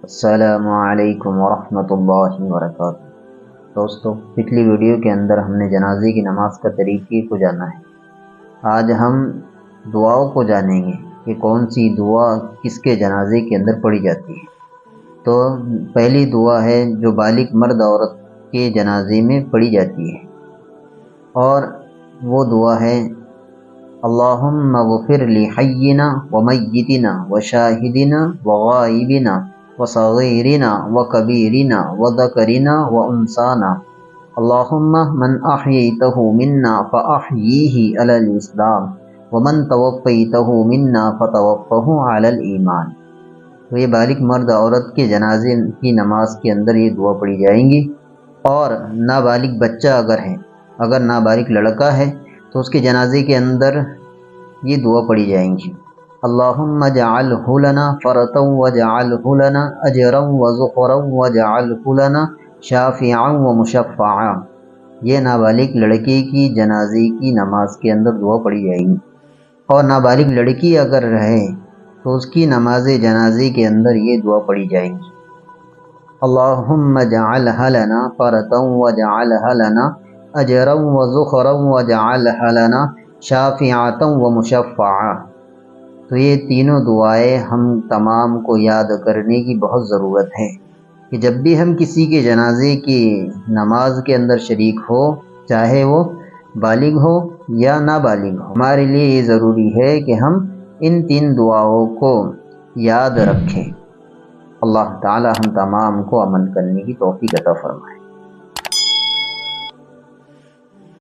السلام علیکم ورحمۃ اللہ وبرکاتہ۔ دوستو، پچھلی ویڈیو کے اندر ہم نے جنازے کی نماز کا طریقے کو جانا ہے۔ آج ہم دعاؤں کو جانیں گے کہ کون سی دعا کس کے جنازے کے اندر پڑھی جاتی ہے۔ تو پہلی دعا ہے جو بالغ مرد عورت کے جنازے میں پڑھی جاتی ہے، اور وہ دعا ہے اللہم اغفر لحینا ومیتنا وشاہدنا وغائبنا وصغیرنا وکبیرنا وذکرنا وانثانا اللہم من احییتہ منا فاحییہ علی الاسلام ومن توفیتہ منا فتوفہ علی الایمان۔ تو یہ بالغ مرد عورت کے جنازے کی نماز کے اندر یہ دعا پڑھی جائیں گی، اور نابالغ بچہ اگر نابالغ لڑکا ہے تو اس کے جنازے کے اندر یہ دعا پڑھی جائیں گی اللہم اجعلہ لنا فرطا واجعلہ لنا اجرا وذخرا واجعلہ لنا شافعا ومشفعا۔ یہ نابالغ لڑکے کی جنازے کی نماز کے اندر دعا پڑھی جائے گی، اور نابالغ لڑکی اگر رہے تو اس کی نماز جنازے کے اندر یہ دعا پڑھی جائے گی اللہم اجعلہ لنا فرطا واجعلہ لنا اجرا وذخرا واجعلہ لنا شافعا ومشفعا۔ تو یہ تینوں دعائیں ہم تمام کو یاد کرنے کی بہت ضرورت ہے کہ جب بھی ہم کسی کے جنازے کی نماز کے اندر شریک ہو، چاہے وہ بالغ ہو یا نابالغ ہو، ہمارے لیے یہ ضروری ہے کہ ہم ان تین دعاؤں کو یاد رکھیں۔ اللہ تعالی ہم تمام کو عمل کرنے کی توفیق عطا فرمائے۔